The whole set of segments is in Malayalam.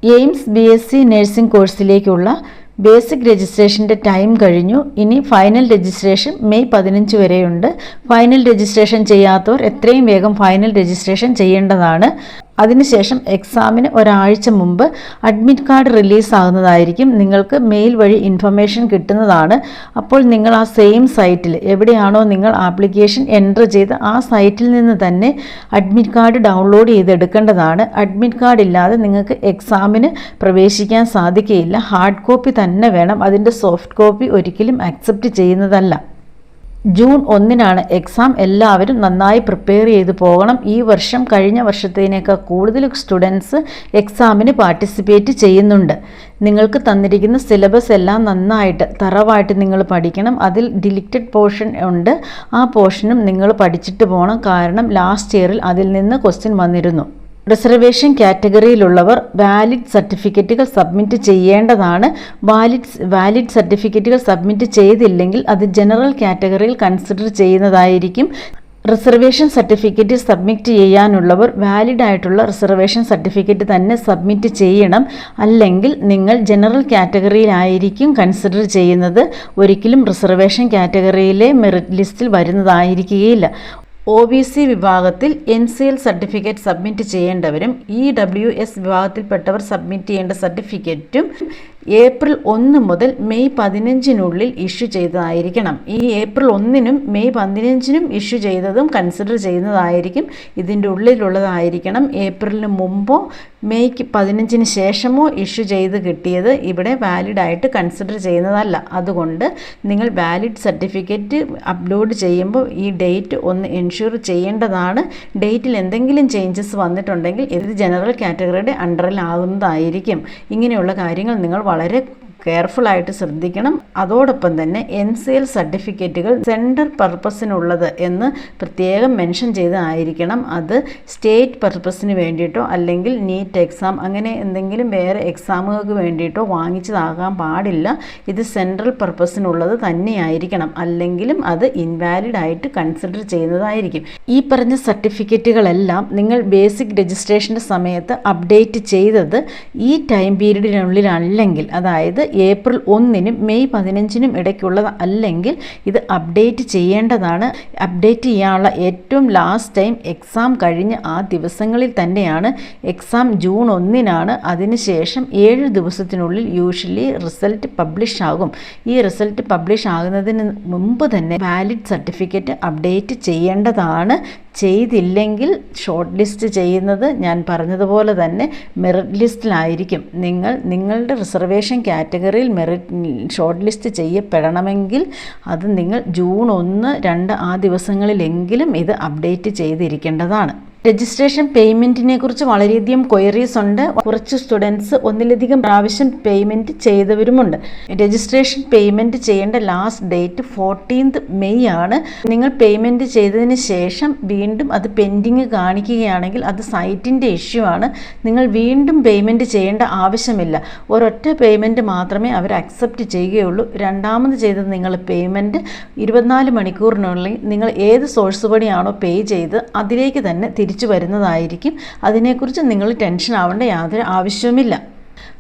എയിംസ് BSc നഴ്സിംഗ് കോഴ്സിലേക്കുള്ള ബേസിക് രജിസ്ട്രേഷൻ്റെ ടൈം കഴിഞ്ഞു. ഇനി ഫൈനൽ രജിസ്ട്രേഷൻ മെയ് 15 വരെയുണ്ട്. ഫൈനൽ രജിസ്ട്രേഷൻ ചെയ്യാത്തവർ എത്രയും വേഗം ഫൈനൽ രജിസ്ട്രേഷൻ ചെയ്യേണ്ടതാണ്. അതിനുശേഷം എക്സാമിന് ഒരാഴ്ച മുമ്പ് അഡ്മിറ്റ് കാർഡ് റിലീസാകുന്നതായിരിക്കും. നിങ്ങൾക്ക് മെയിൽ വഴി ഇൻഫർമേഷൻ കിട്ടുന്നതാണ്. അപ്പോൾ നിങ്ങൾ ആ സെയിം സൈറ്റിൽ എവിടെയാണോ നിങ്ങൾ ആപ്ലിക്കേഷൻ എൻ്റർ ചെയ്ത് ആ സൈറ്റിൽ നിന്ന് തന്നെ അഡ്മിറ്റ് കാർഡ് ഡൗൺലോഡ് ചെയ്തെടുക്കേണ്ടതാണ്. അഡ്മിറ്റ് കാർഡ് ഇല്ലാതെ നിങ്ങൾക്ക് എക്സാമിന് പ്രവേശിക്കാൻ സാധിക്കുകയില്ല. ഹാർഡ് കോപ്പി തന്നെ വേണം. അതിൻ്റെ സോഫ്റ്റ് കോപ്പി ഒരിക്കലും അക്സെപ്റ്റ് ചെയ്യുന്നതല്ല. June 1 exam. എല്ലാവരും നന്നായി പ്രിപ്പയർ ചെയ്ത് പോകണം. ഈ വർഷം കഴിഞ്ഞ വർഷത്തേനേക്കാൾ കൂടുതൽ സ്റ്റുഡൻസ് എക്സാമിന് പാർട്ടിസിപ്പേറ്റ് ചെയ്യുന്നുണ്ട്. നിങ്ങൾക്ക് തന്നിരിക്കുന്ന സിലബസ് എല്ലാം നന്നായിട്ട് തറവായിട്ട് നിങ്ങൾ പഠിക്കണം. അതിൽ ഡിലിക്റ്റഡ് പോർഷൻ ഉണ്ട്. ആ പോർഷനും നിങ്ങൾ പഠിച്ചിട്ട് പോകണം. കാരണം ലാസ്റ്റ് ഇയറിൽ അതിൽ നിന്ന് ക്വസ്റ്റ്യൻ വന്നിരുന്നു. റിസർവേഷൻ കാറ്റഗറിയിലുള്ളവർ വാലിഡ് സർട്ടിഫിക്കറ്റുകൾ സബ്മിറ്റ് ചെയ്യേണ്ടതാണ്. വാലിഡ് സർട്ടിഫിക്കറ്റുകൾ സബ്മിറ്റ് ചെയ്തില്ലെങ്കിൽ അത് ജനറൽ കാറ്റഗറിയിൽ കൺസിഡർ ചെയ്യുന്നതായിരിക്കും. റിസർവേഷൻ സർട്ടിഫിക്കറ്റ് സബ്മിറ്റ് ചെയ്യാനുള്ളവർ വാലിഡ് ആയിട്ടുള്ള റിസർവേഷൻ സർട്ടിഫിക്കറ്റ് തന്നെ സബ്മിറ്റ് ചെയ്യണം. അല്ലെങ്കിൽ നിങ്ങൾ ജനറൽ കാറ്റഗറിയിലായിരിക്കും കൺസിഡർ ചെയ്യുന്നത്. ഒരിക്കലും റിസർവേഷൻ കാറ്റഗറിയിലെ മെറിറ്റ് ലിസ്റ്റിൽ വരുന്നതായിരിക്കുകയില്ല. OBC വിഭാഗത്തിൽ NCL സർട്ടിഫിക്കറ്റ് സബ്മിറ്റ് ചെയ്യേണ്ടവരും EWS വിഭാഗത്തിൽപ്പെട്ടവർ സബ്മിറ്റ് ചെയ്യേണ്ട സർട്ടിഫിക്കറ്റും ഏപ്രിൽ 1 മുതൽ മെയ് 15 ഇഷ്യൂ ചെയ്തതായിരിക്കണം. ഈ ഏപ്രിൽ 1 മെയ് 15 ഇഷ്യൂ ചെയ്തതും കൺസിഡർ ചെയ്യുന്നതായിരിക്കും. ഇതിൻ്റെ ഉള്ളിലുള്ളതായിരിക്കണം. ഏപ്രിലിന് മുമ്പോ മെയ് 15 ശേഷമോ ഇഷ്യൂ ചെയ്ത് കിട്ടിയത് ഇവിടെ വാലിഡായിട്ട് കൺസിഡർ ചെയ്യുന്നതല്ല. അതുകൊണ്ട് നിങ്ങൾ വാലിഡ് സർട്ടിഫിക്കറ്റ് അപ്ലോഡ് ചെയ്യുമ്പോൾ ഈ ഡേറ്റ് ഒന്ന് എൻഷുർ ചെയ്യേണ്ടതാണ്. ഡേറ്റിൽ എന്തെങ്കിലും ചേഞ്ചസ് വന്നിട്ടുണ്ടെങ്കിൽ ഇത് ജനറൽ കാറ്റഗറിയുടെ അണ്ടറിലാകുന്നതായിരിക്കും. ഇങ്ങനെയുള്ള കാര്യങ്ങൾ നിങ്ങൾ വളരെ കെയർഫുള്ളായിട്ട് ശ്രദ്ധിക്കണം. അതോടൊപ്പം തന്നെ NCL സർട്ടിഫിക്കറ്റുകൾ സെൻറ്റർ പർപ്പസിനുള്ളത് എന്ന് പ്രത്യേകം മെൻഷൻ ചെയ്തായിരിക്കണം. അത് സ്റ്റേറ്റ് പർപ്പസിന് വേണ്ടിയിട്ടോ അല്ലെങ്കിൽ നീറ്റ് എക്സാം അങ്ങനെ എന്തെങ്കിലും വേറെ എക്സാമുകൾക്ക് വേണ്ടിയിട്ടോ വാങ്ങിച്ചതാകാൻ പാടില്ല. ഇത് സെൻട്രൽ പർപ്പസിനുള്ളത് തന്നെയായിരിക്കണം. അല്ലെങ്കിലും അത് ഇൻവാലിഡ് ആയിട്ട് കൺസിഡർ ചെയ്യുന്നതായിരിക്കും. ഈ പറഞ്ഞ സർട്ടിഫിക്കറ്റുകളെല്ലാം നിങ്ങൾ ബേസിക് രജിസ്ട്രേഷൻ്റെ സമയത്ത് അപ്ഡേറ്റ് ചെയ്തത് ഈ ടൈം പീരീഡിനുള്ളിലല്ലെങ്കിൽ, അതായത് ഏപ്രിൽ 1 മെയ് 15 ഇടയ്ക്കുള്ളത് അല്ലെങ്കിൽ ഇത് അപ്ഡേറ്റ് ചെയ്യേണ്ടതാണ്. അപ്ഡേറ്റ് ചെയ്യാനുള്ള ഏറ്റവും ലാസ്റ്റ് ടൈം എക്സാം കഴിഞ്ഞ് ആ ദിവസങ്ങളിൽ തന്നെയാണ്. എക്സാം ജൂൺ 1 അതിനുശേഷം 7 ദിവസത്തിനുള്ളിൽ യൂഷ്വലി റിസൾട്ട് പബ്ലിഷ് ആകും. ഈ റിസൾട്ട് പബ്ലിഷ് ആകുന്നതിന് മുമ്പ് തന്നെ വാലിഡ് സർട്ടിഫിക്കറ്റ് അപ്ഡേറ്റ് ചെയ്യേണ്ടതാണ്. ചെയ്തില്ലെങ്കിൽ ഷോർട്ട് ലിസ്റ്റ് ചെയ്യുന്നത് ഞാൻ പറഞ്ഞതുപോലെ തന്നെ മെറിറ്റ് ലിസ്റ്റിലായിരിക്കും. നിങ്ങളുടെ റിസർവേഷൻ കാറ്റഗറിയിൽ ഷോർട്ട് ലിസ്റ്റ് ചെയ്യപ്പെടണമെങ്കിൽ അത് നിങ്ങൾ ജൂൺ 1, 2 ആ ദിവസങ്ങളിലെങ്കിലും ഇത് അപ്ഡേറ്റ് ചെയ്തിരിക്കേണ്ടതാണ്. രജിസ്ട്രേഷൻ പേയ്മെൻറ്റിനെ കുറിച്ച് വളരെയധികം ക്വയറീസ് ഉണ്ട്. കുറച്ച് സ്റ്റുഡൻസ് ഒന്നിലധികം പ്രാവശ്യം പേയ്മെൻറ്റ് ചെയ്തവരുമുണ്ട്. രജിസ്ട്രേഷൻ പേയ്മെൻറ്റ് ചെയ്യേണ്ട ലാസ്റ്റ് ഡേറ്റ് 14 മെയ് ആണ്. നിങ്ങൾ പേയ്മെൻറ്റ് ചെയ്തതിന് ശേഷം വീണ്ടും അത് പെൻഡിങ് കാണിക്കുകയാണെങ്കിൽ അത് സൈറ്റിൻ്റെ ഇഷ്യൂ ആണ്. നിങ്ങൾ വീണ്ടും പേയ്മെൻറ്റ് ചെയ്യേണ്ട ആവശ്യമില്ല. ഒരൊറ്റ പേയ്മെൻറ്റ് മാത്രമേ അവർ അക്സെപ്റ്റ് ചെയ്യുകയുള്ളൂ. രണ്ടാമത് ചെയ്തത് നിങ്ങൾ പേയ്മെൻറ്റ് 24 മണിക്കൂറിനുള്ളിൽ നിങ്ങൾ ഏത് സോഴ്സ് വഴിയാണോ പേ ചെയ്ത് അതിലേക്ക് തന്നെ തിരിച്ചു വരുന്നതായിരിക്കും. അതിനെക്കുറിച്ച് നിങ്ങൾ ടെൻഷൻ ആവേണ്ട യാതൊരു ആവശ്യവുമില്ല.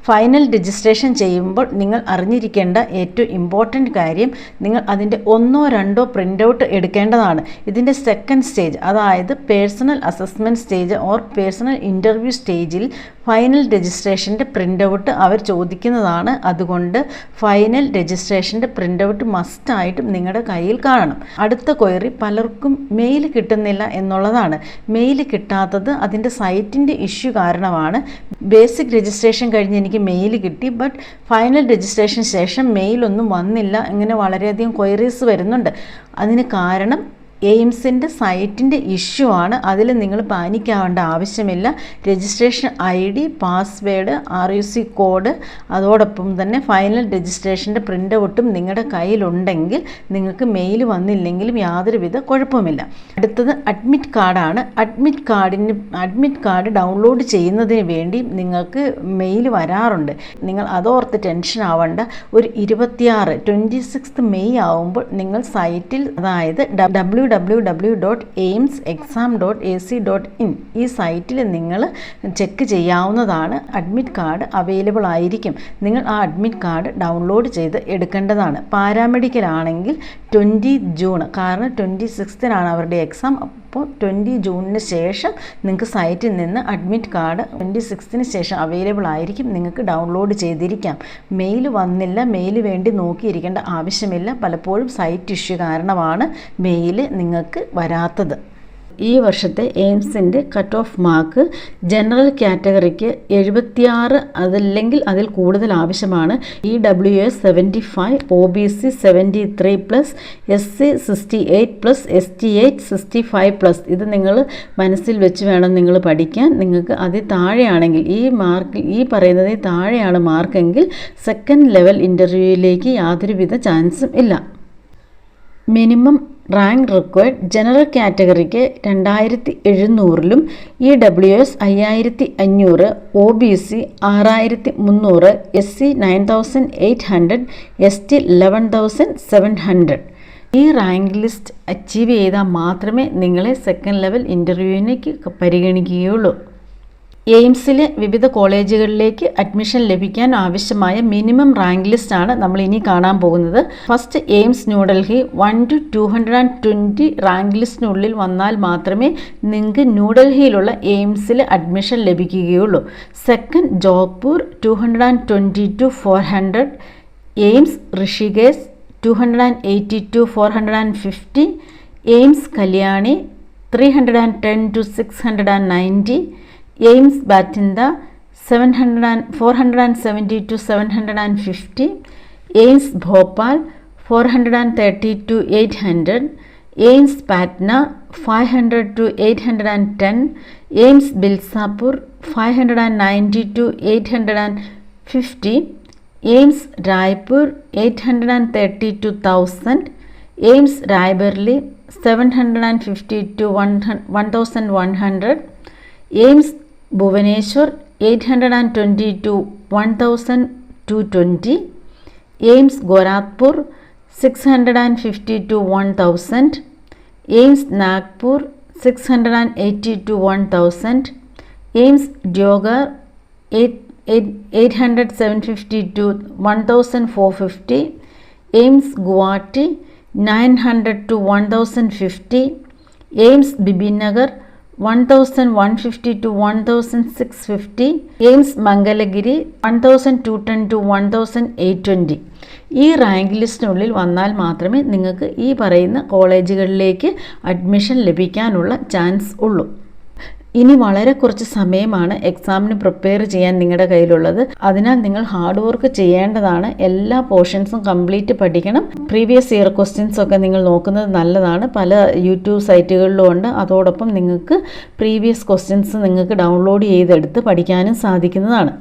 ഫൈനൽ രജിസ്ട്രേഷൻ ചെയ്യുമ്പോൾ നിങ്ങൾ അറിഞ്ഞിരിക്കേണ്ട ഏറ്റവും ഇമ്പോർട്ടൻറ്റ് കാര്യം, നിങ്ങൾ അതിൻ്റെ 1 or 2 പ്രിൻ്റ് ഔട്ട് എടുക്കേണ്ടതാണ്. ഇതിൻ്റെ സെക്കൻഡ് സ്റ്റേജ്, അതായത് personal assessment stage or personal interview സ്റ്റേജിൽ ഫൈനൽ രജിസ്ട്രേഷൻ്റെ പ്രിൻ്റ് ഔട്ട് അവർ ചോദിക്കുന്നതാണ്. അതുകൊണ്ട് ഫൈനൽ രജിസ്ട്രേഷൻ്റെ പ്രിൻ്റ് ഔട്ട് മസ്റ്റായിട്ടും നിങ്ങളുടെ കയ്യിൽ കാണണം. അടുത്ത ക്വയറി പലർക്കും മെയിൽ കിട്ടുന്നില്ല എന്നുള്ളതാണ്. മെയിൽ കിട്ടാത്തത് അതിൻ്റെ സൈറ്റിൻ്റെ ഇഷ്യൂ കാരണമാണ്. ബേസിക് രജിസ്ട്രേഷൻ കഴിഞ്ഞ് എനിക്ക് മെയിൽ കിട്ടി, ബട്ട് ഫൈനൽ രജിസ്ട്രേഷൻ ശേഷം മെയിലൊന്നും വന്നില്ല. ഇങ്ങനെ വളരെയധികം ക്വയറീസ് വരുന്നുണ്ട്. അതിന് കാരണം എയിംസിൻ്റെ സൈറ്റിൻ്റെ ഇഷ്യൂ ആണ്. അതിൽ നിങ്ങൾ പാനിക്കാവേണ്ട ആവശ്യമില്ല. Registration ID, password, RUC code, അതോടൊപ്പം തന്നെ ഫൈനൽ രജിസ്ട്രേഷൻ്റെ പ്രിൻ്റ് ഔട്ടും നിങ്ങളുടെ കയ്യിലുണ്ടെങ്കിൽ നിങ്ങൾക്ക് മെയിൽ വന്നില്ലെങ്കിലും യാതൊരുവിധ കുഴപ്പമില്ല. അടുത്തത് അഡ്മിറ്റ് കാർഡാണ്. അഡ്മിറ്റ് കാർഡ് ഡൗൺലോഡ് ചെയ്യുന്നതിന് വേണ്ടി നിങ്ങൾക്ക് മെയിൽ വരാറുണ്ട്. നിങ്ങൾ അതോർത്ത് ടെൻഷൻ ആവേണ്ട. ഒരു 26 മെയ് ആവുമ്പോൾ നിങ്ങൾ സൈറ്റിൽ, അതായത് www.aimsexam.ac.in ഈ സൈറ്റിൽ നിങ്ങൾ ചെക്ക് ചെയ്യാവുന്നതാണ്. അഡ്മിറ്റ് കാർഡ് അവൈലബിൾ ആയിരിക്കും. നിങ്ങൾ ആ അഡ്മിറ്റ് കാർഡ് ഡൗൺലോഡ് ചെയ്ത് എടുക്കേണ്ടതാണ്. പാരാമെഡിക്കൽ ആണെങ്കിൽ 20 ജൂൺ, കാരണം 26-നാണ് അവരുടെ എക്സാം. അപ്പോൾ 20 ജൂണിന് ശേഷം നിങ്ങൾക്ക് സൈറ്റിൽ നിന്ന് അഡ്മിറ്റ് കാർഡ് 26-ന് ശേഷം അവൈലബിൾ ആയിരിക്കും. നിങ്ങൾക്ക് ഡൗൺലോഡ് ചെയ്തിരിക്കാം. മെയിൽ വന്നില്ല, മെയിൽ വേണ്ടി നോക്കിയിരിക്കേണ്ട ആവശ്യമില്ല. പലപ്പോഴും സൈറ്റ് ഇഷ്യൂ കാരണമാണ് മെയിൽ നിങ്ങൾക്ക് വരാത്തത്. ഈ വർഷത്തെ എയിംസിൻ്റെ കട്ട് ഓഫ് മാർക്ക് ജനറൽ കാറ്റഗറിക്ക് 76 അതല്ലെങ്കിൽ അതിൽ കൂടുതൽ ആവശ്യമാണ്. EWS 75, OBC 73+, SC 68+, ST 65+. ഇത് നിങ്ങൾ മനസ്സിൽ വെച്ച് വേണം നിങ്ങൾ പഠിക്കാൻ. നിങ്ങൾക്ക് അതിൽ താഴെയാണെങ്കിൽ ഈ പറയുന്നതിൽ താഴെയാണ് മാർക്കെങ്കിൽ സെക്കൻഡ് ലെവൽ ഇൻ്റർവ്യൂവിലേക്ക് യാതൊരുവിധ ചാൻസും ഇല്ല. മിനിമം റാങ്ക് റിക്വയർഡ് ജനറൽ കാറ്റഗറിക്ക് 2700-ലും, EWS 5500, OBC 6300, SC 9800, ST 11700. ഈ റാങ്ക് ലിസ്റ്റ് അച്ചീവ് ചെയ്താൽ മാത്രമേ നിങ്ങളെ സെക്കൻഡ് ലെവൽ ഇൻ്റർവ്യൂവിനേക്ക് പരിഗണിക്കുകയുള്ളൂ. എയിംസിലെ വിവിധ കോളേജുകളിലേക്ക് അഡ്മിഷൻ ലഭിക്കാൻ ആവശ്യമായ മിനിമം റാങ്ക് ലിസ്റ്റാണ് നമ്മൾ ഇനി കാണാൻ പോകുന്നത്. ഫസ്റ്റ്, എയിംസ് ന്യൂഡൽഹി 1 to 220 റാങ്ക് ലിസ്റ്റിനുള്ളിൽ വന്നാൽ മാത്രമേ നിങ്ങൾക്ക് ന്യൂഡൽഹിയിലുള്ള എയിംസിൽ അഡ്മിഷൻ ലഭിക്കുകയുള്ളൂ. Second, Jodhpur 220 to 400, AIIMS Rishikesh 280 to 450, AIIMS Kalyani 310 to 690, AIIMS Bathinda 470 to 750, AIIMS Bhopal 430 to 800, AIIMS Patna 500 to 810, AIIMS Bilaspur 590 to 850, AIIMS Raipur 830 to 1000, AIIMS Raebareli 750 to 1100, AIIMS Bhubaneswar 820 to 1220, AIIMS Gorakhpur 650 to 1000, AIIMS Nagpur 680 to 1000, AIIMS Deoghar 800-750 to 1450, AIIMS Guwahati 900 to 1050, AIIMS Bibinagar 1150 to 1650, AIIMS Mangalagiri 1210 to 1820. ഈ റാങ്ക് ലിസ്റ്റിനുള്ളിൽ വന്നാൽ മാത്രമേ നിങ്ങൾക്ക് ഈ പറയുന്ന കോളേജുകളിലേക്ക് അഡ്മിഷൻ ലഭിക്കാനുള്ള ചാൻസ് ഉള്ളൂ. ഇനി വളരെ കുറച്ച് സമയമാണ് എക്സാമിന് പ്രിപ്പയർ ചെയ്യാൻ നിങ്ങളുടെ കയ്യിലുള്ളത്. അതിനാൽ നിങ്ങൾ ഹാർഡ് വർക്ക് ചെയ്യേണ്ടതാണ്. എല്ലാ പോർഷൻസും കംപ്ലീറ്റ് പഠിക്കണം. പ്രീവിയസ് ഇയർ ക്വസ്റ്റ്യൻസ് ഒക്കെ നിങ്ങൾ നോക്കുന്നത് നല്ലതാണ്. പല യൂട്യൂബ് സൈറ്റുകളിലും ഉണ്ട്. അതോടൊപ്പം നിങ്ങൾക്ക് പ്രീവിയസ് ക്വസ്റ്റ്യൻസ് നിങ്ങൾക്ക് ഡൗൺലോഡ് ചെയ്തെടുത്ത് പഠിക്കാനും സാധിക്കുന്നതാണ്.